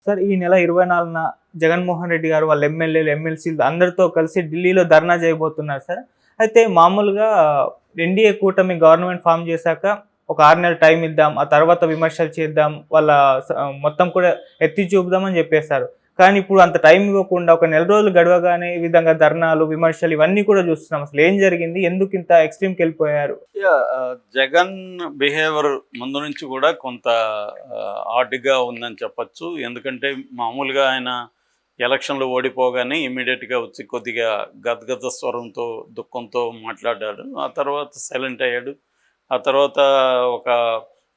Sir ఈ నెల 24న జగన్మోహన్ రెడ్డి గారు వాళ్ళ ఎమ్మెల్యేలు, ఎమ్మెల్సీలు అందరితో కలిసి ఢిల్లీలో ధర్నా చేయబోతున్నారు సార్. అయితే మామూలుగా ఎన్‌డీఏ కూటమి గవర్నమెంట్ ఫార్మ్ చేశాక ఒక 6 నెలలు టైం ఇద్దాం. ఆ తర్వాత విమర్శలు చేద్దాం. మొత్తం కూడా ఎత్తి చూపుదామని చెప్పేసారు. కానీ ఇప్పుడు అంత టైం ఇవ్వకుండా ఒక నెల రోజులు గడవగానే ఈ విధంగా ధర్నాలు, విమర్శలు ఇవన్నీ కూడా చూస్తున్నాం. అసలు ఏం జరిగింది? ఎందుకింత ఎక్స్‌ట్రీమ్‌కెళ్ళిపోయారు? జగన్ బిహేవియర్ ముందు నుంచి కూడా కొంత ఆడ్‌గా ఉందని చెప్పొచ్చు. ఎందుకంటే మామూలుగా ఆయన ఎలక్షన్‌లో ఓడిపోగానే ఇమ్మీడియేట్‌గా వచ్చి కొద్దిగా గద్గద స్వరంతో, దుఃఖంతో మాట్లాడాడు. ఆ తర్వాత సైలెంట్ అయ్యాడు. ఆ తర్వాత ఒక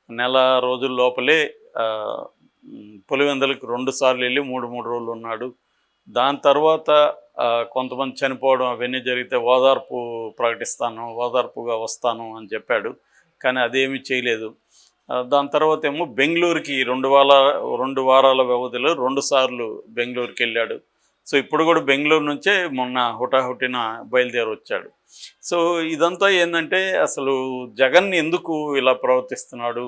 నెల రోజుల లోపలే పులివెందులకు 2 సార్లు వెళ్ళి 3 రోజులు ఉన్నాడు. దాని తర్వాత కొంతమంది చనిపోవడం అవన్నీ జరిగితే ఓదార్పు ప్రకటిస్తాను, ఓదార్పుగా వస్తాను అని చెప్పాడు. కానీ అదేమీ చేయలేదు. దాని తర్వాత ఏమో బెంగుళూరుకి 2 వారాల వ్యవధిలో 2 సార్లు బెంగుళూరుకి వెళ్ళాడు. సో ఇప్పుడు కూడా బెంగుళూరు నుంచే మొన్న హుటాహుటిన బయలుదేరి వచ్చాడు. సో ఇదంతా ఏంటంటే అసలు జగన్ ఎందుకు ఇలా ప్రవర్తిస్తున్నాడు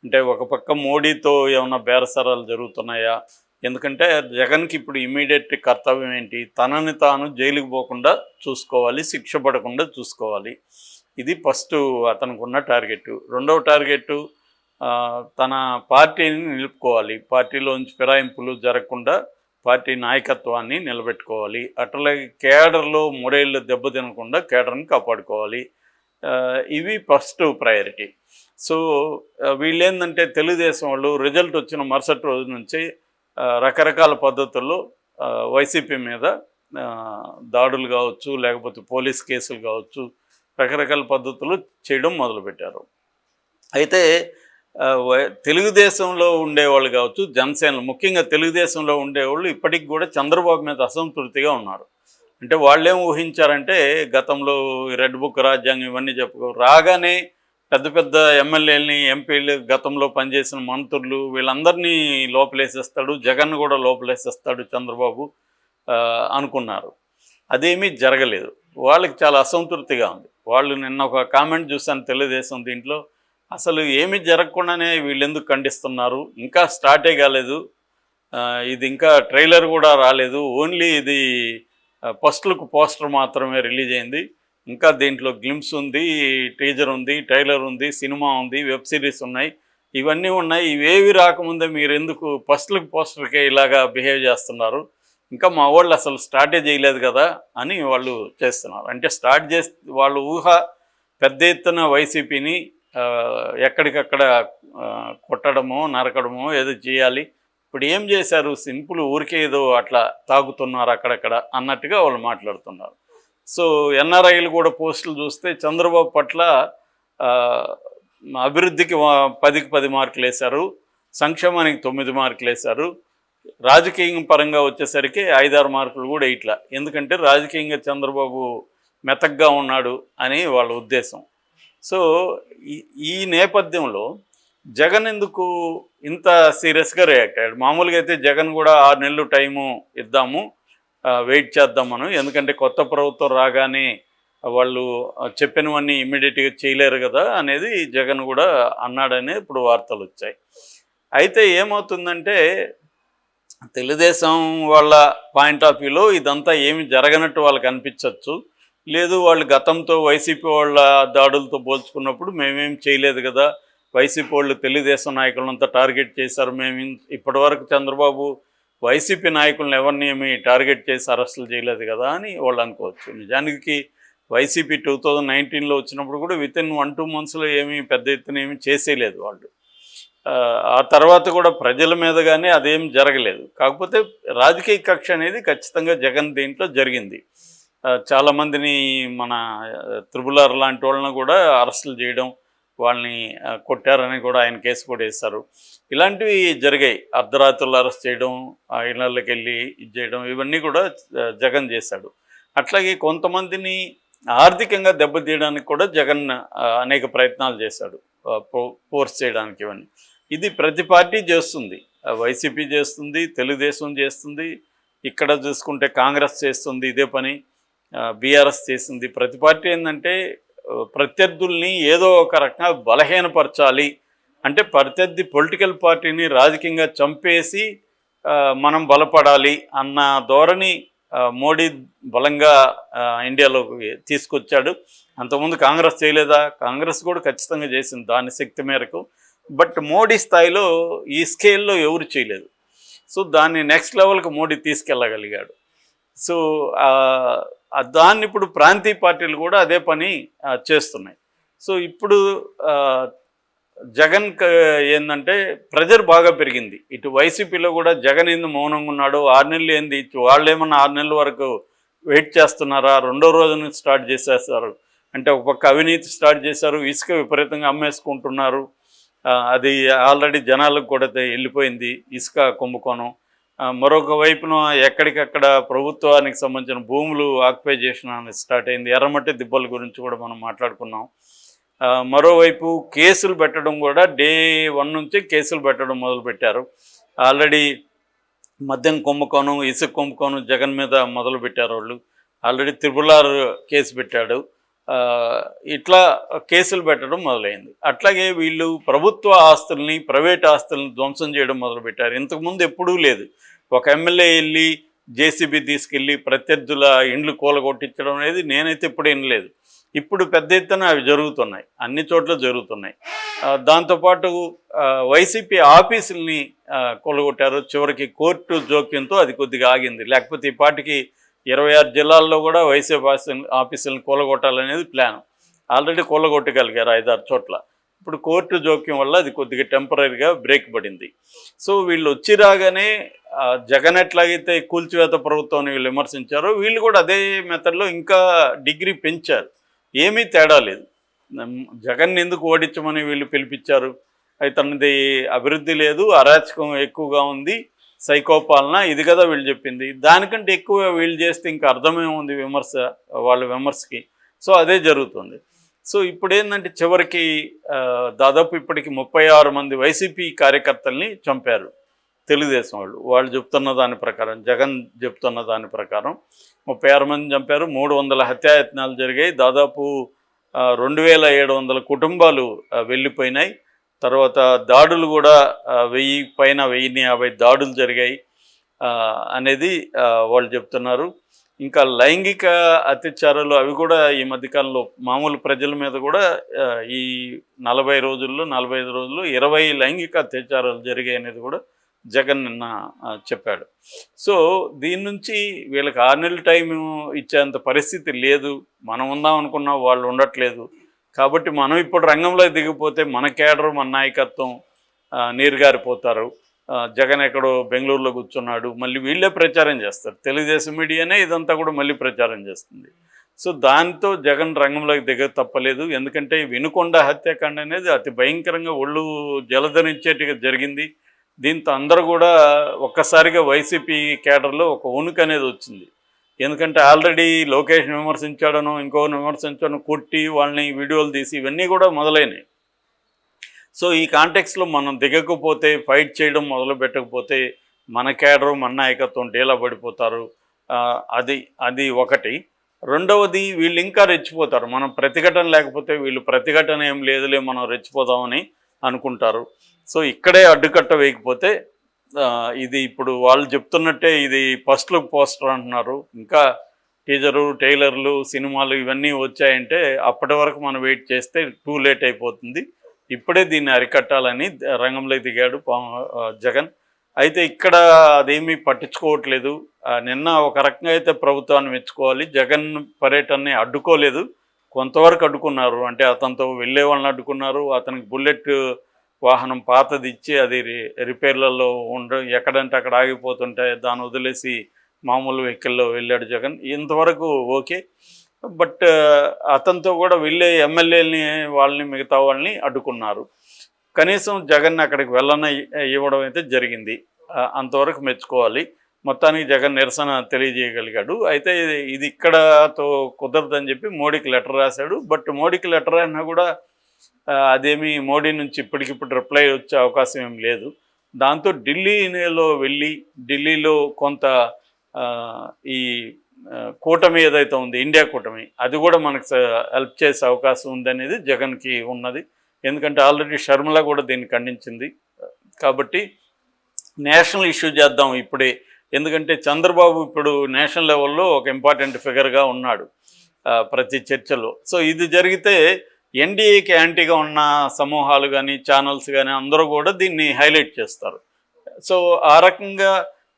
అంటే, ఒక పక్క మోడీతో ఏమన్నా బేరసారాలు జరుగుతున్నాయా? ఎందుకంటే జగన్కి ఇప్పుడు ఇమ్మీడియట్ కర్తవ్యం ఏంటి? తనని తాను జైలుకి పోకుండా చూసుకోవాలి, శిక్ష పడకుండా చూసుకోవాలి. ఇది ఫస్ట్ అతనికి ఉన్న టార్గెట్. రెండవ టార్గెట్ తన పార్టీని నిలుపుకోవాలి. పార్టీలోంచి ఫిరాయింపులు జరగకుండా పార్టీ నాయకత్వాన్ని నిలబెట్టుకోవాలి. అట్లాగే కేడర్లో మొరేళ్ళు దెబ్బతినకుండా కేడర్ని కాపాడుకోవాలి. ఇవి ఫస్ట్ ప్రయారిటీ. సో వీళ్ళేందంటే తెలుగుదేశం వాళ్ళు రిజల్ట్ వచ్చిన మరుసటి రోజు నుంచి రకరకాల పద్ధతుల్లో వైసీపీ మీద దాడులు కావచ్చు, లేకపోతే పోలీస్ కేసులు కావచ్చు, రకరకాల పద్ధతులు చేయడం మొదలుపెట్టారు. అయితే తెలుగుదేశంలో ఉండేవాళ్ళు కావచ్చు, జనసేనలు ముఖ్యంగా తెలుగుదేశంలో ఉండేవాళ్ళు ఇప్పటికి కూడా చంద్రబాబు మీద అసంతృప్తిగా ఉన్నారు. అంటే వాళ్ళేం ఊహించారంటే గతంలో రెడ్ బుక్ రాజ్యాంగం ఇవన్నీ రాగానే పెద్ద పెద్ద ఎమ్మెల్యేలని, ఎంపీలు, గతంలో పనిచేసిన మంత్రులు వీళ్ళందరినీ లోపలేసేస్తాడు, జగన్ కూడా లోపలేసేస్తాడు చంద్రబాబు అనుకున్నారు. అదేమీ జరగలేదు. వాళ్ళకి చాలా అసంతృప్తిగా ఉంది. వాళ్ళు నిన్న ఒక కామెంట్ చూశాను తెలుగుదేశం దీంట్లో, అసలు ఏమీ జరగకుండానే వీళ్ళెందుకు ఖండిస్తున్నారు, ఇంకా స్టార్టే కాలేదు, ఇది ఇంకా ట్రైలర్ కూడా రాలేదు, ఓన్లీ ఇది ఫస్ట్ లుక్ పోస్టర్ మాత్రమే రిలీజ్ అయింది, ఇంకా దీంట్లో గ్లిమ్స్ ఉంది, టీజర్ ఉంది, ట్రైలర్ ఉంది, సినిమా ఉంది, వెబ్ సిరీస్ ఉన్నాయి, ఇవన్నీ ఉన్నాయి, ఇవేవి రాకముందే మీరు ఎందుకు ఫస్ట్ లుక్ పోస్టర్కే ఇలాగా బిహేవ్ చేస్తున్నారు, ఇంకా మా వాళ్ళు అసలు స్టార్టే చేయలేదు కదా అని వాళ్ళు చేస్తున్నారు. అంటే స్టార్ట్ చేసి వాళ్ళ ఊహ పెద్ద ఎత్తున వైసీపీని ఎక్కడికక్కడ కొట్టడమో, నరకడమో ఏదో చేయాలి. ఇప్పుడు ఏం చేశారు? సింపుల్ ఊరికే ఏదో అట్లా తాగుతున్నారు అక్కడక్కడ అన్నట్టుగా వాళ్ళు మాట్లాడుతున్నారు. సో ఎన్ఆర్ఐలు కూడా పోస్టులు చూస్తే చంద్రబాబు పట్ల అభివృద్ధికి 10కి 10 మార్కులు వేశారు, సంక్షేమానికి 9 మార్కులు వేశారు, రాజకీయం పరంగా వచ్చేసరికి 5-6 మార్కులు కూడా ఇట్లా. ఎందుకంటే రాజకీయంగా చంద్రబాబు మెతగ్గా ఉన్నాడు అని వాళ్ళ ఉద్దేశం. సో ఈ నేపథ్యంలో జగన్ ఎందుకు ఇంత సీరియస్గా రియాక్ట్ అయ్యాడు? మామూలుగా అయితే జగన్ కూడా 6 నెలలు టైము ఇద్దాము, వెయిట్ చేద్దామను, ఎందుకంటే కొత్త ప్రభుత్వం రాగానే వాళ్ళు చెప్పినవన్నీ ఇమ్మీడియట్గా చేయలేరు కదా అనేది జగన్ కూడా అన్నాడనే ఇప్పుడు వార్తలు వచ్చాయి. అయితే ఏమవుతుందంటే తెలుగుదేశం వాళ్ళ పాయింట్ ఆఫ్ వ్యూలో ఇదంతా ఏమి జరగనట్టు వాళ్ళకి అనిపించవచ్చు. లేదు, వాళ్ళు గతంతో వైసీపీ వాళ్ళ దాడులతో పోల్చుకున్నప్పుడు మేమేం చేయలేదు కదా, వైసీపీ వాళ్ళు తెలుగుదేశం నాయకులంతా టార్గెట్ చేశారు, మేము ఇప్పటివరకు చంద్రబాబు వైసీపీ నాయకులను ఎవరిని ఏమి టార్గెట్ చేసి అరెస్టులు చేయలేదు కదా అని వాళ్ళు అనుకోవచ్చు. నిజానికి వైసీపీ 2019లో వచ్చినప్పుడు కూడా వితిన్ 1-2 మంత్స్లో ఏమీ పెద్ద ఎత్తున ఏమీ చేసేయలేదు వాళ్ళు. ఆ తర్వాత కూడా ప్రజల మీద కానీ అదేం జరగలేదు. కాకపోతే రాజకీయ కక్ష అనేది ఖచ్చితంగా జగన్ దీంట్లో జరిగింది. చాలామందిని మన త్రిపుల్ లాంటి వాళ్ళని కూడా అరెస్టులు చేయడం, వాళ్ళని కొట్టారని కూడా ఆయన కేసు కూడా వేశారు. ఇలాంటివి జరిగాయి. అర్ధరాత్రులు అరెస్ట్ చేయడం, ఇళ్ళకి వెళ్ళి ఇది చేయడం, ఇవన్నీ కూడా జగన్ చేశాడు. అట్లాగే కొంతమందిని ఆర్థికంగా దెబ్బతీయడానికి కూడా జగన్ అనేక ప్రయత్నాలు చేశాడు, ఫోర్స్ చేయడానికి. ఇవన్నీ ఇది ప్రతి పార్టీ చేస్తుంది. వైసీపీ చేస్తుంది, తెలుగుదేశం చేస్తుంది, ఇక్కడ చూసుకుంటే కాంగ్రెస్ చేస్తుంది ఇదే పని, బీఆర్ఎస్ చేసింది. ప్రతి పార్టీ ఏంటంటే ప్రత్యర్థుల్ని ఏదో ఒక రకంగా బలహీనపరచాలి అంటే, ప్రత్యర్థి పొలిటికల్ పార్టీని రాజకీయంగా చంపేసి మనం బలపడాలి అన్న ధోరణి మోడీ బలంగా ఇండియాలోకి తీసుకొచ్చాడు. అంతకుముందు కాంగ్రెస్ చేయలేదా? కాంగ్రెస్ కూడా ఖచ్చితంగా చేసింది దాని శక్తి మేరకు. బట్ మోడీ స్థాయిలో ఈ స్కేల్లో ఎవరు చేయలేదు. సో దాన్ని నెక్స్ట్ లెవెల్కి మోడీ తీసుకెళ్ళగలిగాడు. సో దాన్ని ఇప్పుడు ప్రాంతీయ పార్టీలు కూడా అదే పని చేస్తున్నాయి. సో ఇప్పుడు జగన్ ఏంటంటే ప్రెజర్ బాగా పెరిగింది. ఇటు వైసీపీలో కూడా జగన్ ఏంది మౌనంగా ఉన్నాడు, 6 నెలలు ఏంది, వాళ్ళు ఏమన్నా 6 నెలల వరకు వెయిట్ చేస్తున్నారా, రెండో రోజు నుంచి స్టార్ట్ చేసేస్తారు. అంటే ఒక పక్క అవినీతి స్టార్ట్ చేశారు, ఇసుక విపరీతంగా అమ్మేసుకుంటున్నారు. అది ఆల్రెడీ జనాలకు కూడా వెళ్ళిపోయింది ఇసుక కుంభకోణం. మరొక వైపున ఎక్కడికక్కడ ప్రభుత్వానికి సంబంధించిన భూములు ఆక్యుపై చేసిన స్టార్ట్ అయింది. ఎర్రమట్టి దిబ్బల గురించి కూడా మనం మాట్లాడుకున్నాం. మరోవైపు కేసులు పెట్టడం కూడా డే 1 నుంచి కేసులు పెట్టడం మొదలుపెట్టారు. ఆల్రెడీ మద్యం కుంభకోణం, ఇసుక కుంభకోణం జగన్ మీద మొదలుపెట్టారు వాళ్ళు. ఆల్రెడీ త్రిపులార్ కేసు పెట్టాడు. ఇట్లా కేసులు పెట్టడం మొదలైంది. అట్లాగే వీళ్ళు ప్రభుత్వ ఆస్తుల్ని, ప్రైవేట్ ఆస్తుల్ని ధ్వంసం చేయడం మొదలుపెట్టారు. ఇంతకుముందు ఎప్పుడూ లేదు. ఒక ఎమ్మెల్యే వెళ్ళి జేసీబీ తీసుకెళ్ళి ప్రత్యర్థుల ఇండ్లు కూలగొట్టించడం అనేది నేనైతే ఎప్పుడు వినలేదు. ఇప్పుడు పెద్ద ఎత్తున అవి జరుగుతున్నాయి, అన్ని చోట్ల జరుగుతున్నాయి. దాంతోపాటు వైసీపీ ఆఫీసుల్ని కూలగొట్టారు. చివరికి కోర్టు జోక్యంతో అది కొద్దిగా ఆగింది. లేకపోతే ఈ పాటికి 26 జిల్లాల్లో కూడా వైసీపీ ఆఫీసులను కూలగొట్టాలనేది ప్లాన్. ఆల్రెడీ కూలగొట్టగలిగారు 5-6 చోట్ల. ఇప్పుడు కోర్టు జోక్యం వల్ల అది కొద్దిగా టెంపరీగా బ్రేక్ పడింది. సో వీళ్ళు వచ్చి రాగానే జగన్ ఎట్లాగైతే కూల్చివేత ప్రభుత్వాన్ని వీళ్ళు విమర్శించారో వీళ్ళు కూడా అదే మెథడ్లో ఇంకా డిగ్రీ పెంచారు. ఏమీ తేడా లేదు. జగన్ ఎందుకు ఓడించమని వీళ్ళు పిలిపించారు? తనది అభివృద్ధి లేదు, అరాచకం ఎక్కువగా ఉంది, సైకోపాలన, ఇది కదా వీళ్ళు చెప్పింది. దానికంటే ఎక్కువ వీళ్ళు చేస్తే ఇంకా అర్థమేముంది వాళ్ళ విమర్శకి. సో అదే జరుగుతుంది. సో ఇప్పుడు ఏంటంటే చివరికి దాదాపు ఇప్పటికి 36 మంది వైసీపీ కార్యకర్తల్ని చంపారు తెలుగుదేశం వాళ్ళు చెప్తున్న దాని ప్రకారం, జగన్ చెప్తున్న దాని ప్రకారం 36 మంది చంపారు. 300 హత్యాయత్నాలు జరిగాయి. దాదాపు 2700 కుటుంబాలు వెళ్ళిపోయినాయి. తర్వాత దాడులు కూడా 1000 పైన 1050 దాడులు జరిగాయి అనేది వాళ్ళు చెప్తున్నారు. ఇంకా లైంగిక అత్యాచారాలు అవి కూడా ఈ మధ్యకాలంలో మామూలు ప్రజల మీద కూడా ఈ 40 రోజుల్లో 45 రోజుల్లో 20 లైంగిక అత్యాచారాలు జరిగాయి అనేది కూడా జగన్ నిన్న చెప్పాడు. సో దీని నుంచి వీళ్ళకి 6 నెలల టైం ఇచ్చేంత పరిస్థితి లేదు. మనం ఉందాం అనుకున్నా వాళ్ళు ఉండట్లేదు. కాబట్టి మనం ఇప్పుడు రంగంలో దిగిపోతే మన కేడర్, మన నాయకత్వం నీరుగారిపోతారు. జగన్ ఎక్కడో బెంగళూరులో కూర్చున్నాడు, మళ్ళీ వీళ్ళే ప్రచారం చేస్తారు. తెలుగుదేశం మీడియానే ఇదంతా కూడా మళ్ళీ ప్రచారం చేస్తుంది. సో దాంతో జగన్ రంగంలోకి దిగ తప్పలేదు. ఎందుకంటే వినుకొండ హత్యాకాండ అనేది అతి భయంకరంగా ఒళ్ళు జలధరించేట్టుగా జరిగింది. దీంతో అందరూ కూడా ఒక్కసారిగా వైసీపీ కేడర్లో ఒక ఉనికి అనేది వచ్చింది. ఎందుకంటే ఆల్రెడీ లోకేష్ విమర్శించాడనో ఇంకో విమర్శించాడనో కొట్టి వాళ్ళని వీడియోలు తీసి ఇవన్నీ కూడా మొదలైనవి. సో ఈ కాంటెక్స్లో మనం దిగకపోతే, ఫైట్ చేయడం మొదలు పెట్టకపోతే మన కేడరు, మన నాయకత్వం డేలా పడిపోతారు. అది ఒకటి. రెండవది, వీళ్ళు ఇంకా రెచ్చిపోతారు. మనం ప్రతిఘటన లేకపోతే వీళ్ళు ప్రతిఘటన ఏం లేదులే మనం రెచ్చిపోదామని అనుకుంటారు. సో ఇక్కడే అడ్డుకట్ట వేయకపోతే ఇది ఇప్పుడు వాళ్ళు చెప్తున్నట్టే ఇది ఫస్ట్ లుక్ పోస్టర్ అంటున్నారు. ఇంకా టీజరు, ట్రైలర్లు, సినిమాలు ఇవన్నీ వచ్చాయంటే అప్పటి వరకు మనం వెయిట్ చేస్తే టూ లేట్ అయిపోతుంది. ఇప్పుడే దీన్ని అరికట్టాలని రంగంలో దిగాడు జగన్. అయితే ఇక్కడ అదేమీ పట్టించుకోవట్లేదు. నిన్న ఒక రకంగా అయితే ప్రభుత్వాన్ని మెచ్చుకోవాలి. జగన్ పర్యటనని అడ్డుకోలేదు, కొంతవరకు అడ్డుకున్నారు. అంటే అతనితో వెళ్ళే వాళ్ళని అడ్డుకున్నారు. అతనికి బుల్లెట్ వాహనం పాతది ఇచ్చి అది రిపేర్లలో ఎక్కడంటే అక్కడ ఆగిపోతుంటే దాన్ని వదిలేసి మామూలు వెహికల్లో వెళ్ళాడు జగన్. ఇంతవరకు ఓకే. బట్ అతనితో కూడా వెళ్ళే ఎమ్మెల్యేలని వాళ్ళని మిగతా వాళ్ళని అడ్డుకున్నారు. కనీసం జగన్ అక్కడికి ఇవ్వడం అయితే జరిగింది. అంతవరకు మెచ్చుకోవాలి. మొత్తానికి జగన్ నిరసన తెలియజేయగలిగాడు. అయితే ఇది ఇక్కడతో కుదరదని చెప్పి మోడీకి లెటర్ రాశాడు. బట్ మోడీకి లెటర్ అయినా కూడా అదేమి మోడీ నుంచి ఇప్పటికిప్పుడు రిప్లై వచ్చే అవకాశం ఏం లేదు. దాంతో ఢిల్లీలో కొంత ఈ కూటమి ఏదైతే ఉంది, ఇండియా కూటమి, అది కూడా మనకు హెల్ప్ చేసే అవకాశం ఉందనేది జగన్కి ఉన్నది. ఎందుకంటే ఆల్రెడీ షర్మిల కూడా దీన్ని ఖండించింది. కాబట్టి నేషనల్ ఇష్యూ చేద్దాం ఇప్పుడే, ఎందుకంటే చంద్రబాబు ఇప్పుడు నేషనల్ లెవెల్లో ఒక ఇంపార్టెంట్ ఫిగర్గా ఉన్నాడు ప్రతి చర్చలో. సో ఇది జరిగితే ఎన్డీఏకి యాంటీగా ఉన్న సమూహాలు కానీ ఛానల్స్ కానీ అందరూ కూడా దీన్ని హైలైట్ చేస్తారు. సో ఆ రకంగా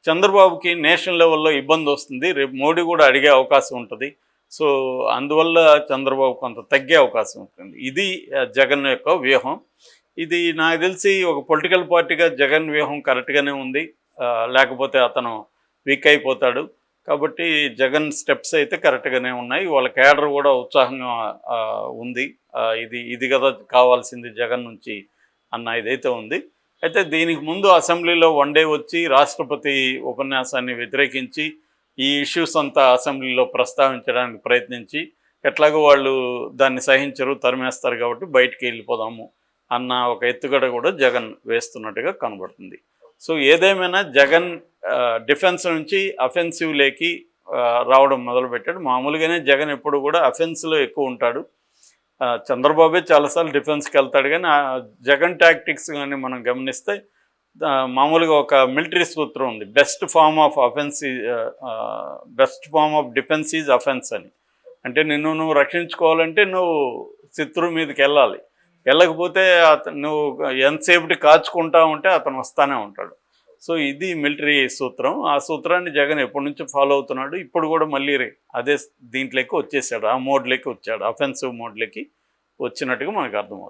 చంద్రబాబుకి నేషనల్ లెవెల్లో ఇబ్బంది వస్తుంది, రేపు మోడీ కూడా అడిగే అవకాశం ఉంటుంది. సో అందువల్ల చంద్రబాబు కొంత తగ్గే అవకాశం ఉంటుంది. ఇది జగన్ యొక్క వ్యూహం. ఇది నాకు తెలిసి ఒక పొలిటికల్ పార్టీగా జగన్ వ్యూహం కరెక్ట్గానే ఉంది, లేకపోతే అతను వీక్ అయిపోతాడు. కాబట్టి జగన్ స్టెప్స్ అయితే కరెక్ట్గానే ఉన్నాయి, వాళ్ళ కేడర్ కూడా ఉత్సాహంగా ఉంది. ఇది కదా కావాల్సింది జగన్ నుంచి అన్న ఇదైతే ఉంది. అయితే దీనికి ముందు అసెంబ్లీలో వన్ డే వచ్చి రాష్ట్రపతి ఉపన్యాసాన్ని వ్యతిరేకించి ఈ ఇష్యూస్ అంతా అసెంబ్లీలో ప్రస్తావించడానికి ప్రయత్నించి, ఎట్లాగో వాళ్ళు దాన్ని సహించరు, తరిమేస్తారు కాబట్టి బయటికి వెళ్ళిపోదాము అన్న ఒక ఎత్తుగడ కూడా జగన్ వేస్తున్నట్టుగా కనబడుతుంది. సో ఏదేమైనా జగన్ డిఫెన్స్ నుంచి అఫెన్సివ్లోకి రావడం మొదలుపెట్టాడు. మామూలుగానే జగన్ ఎప్పుడు కూడా అఫెన్స్లో ఎక్కువ ఉంటాడు. చంద్రబాబే చాలాసార్లు డిఫెన్స్కి వెళ్తాడు, కానీ జగన్ టాక్టిక్స్ కానీ మనం గమనిస్తే మామూలుగా ఒక మిలిటరీ సూత్రం ఉంది, best form of defence is offence అని. అంటే నువ్వు రక్షించుకోవాలంటే నువ్వు శత్రువు మీదకి వెళ్ళాలి, వెళ్ళకపోతే నువ్వు ఎంతసేపటి కాచుకుంటా ఉంటే అతను వస్తానే ఉంటాడు. సో ఇది మిలిటరీ సూత్రం. ఆ సూత్రాన్ని జగన్ ఎప్పటి నుంచో ఫాలో అవుతున్నాడు. ఇప్పుడు కూడా మళ్ళీ అదే దీంట్లోకి వచ్చేసాడు, ఆ మోడ్లోకి వచ్చాడు, అఫెన్సివ్ మోడ్లోకి వచ్చినట్టుగా మనకు అర్థమవుతుంది.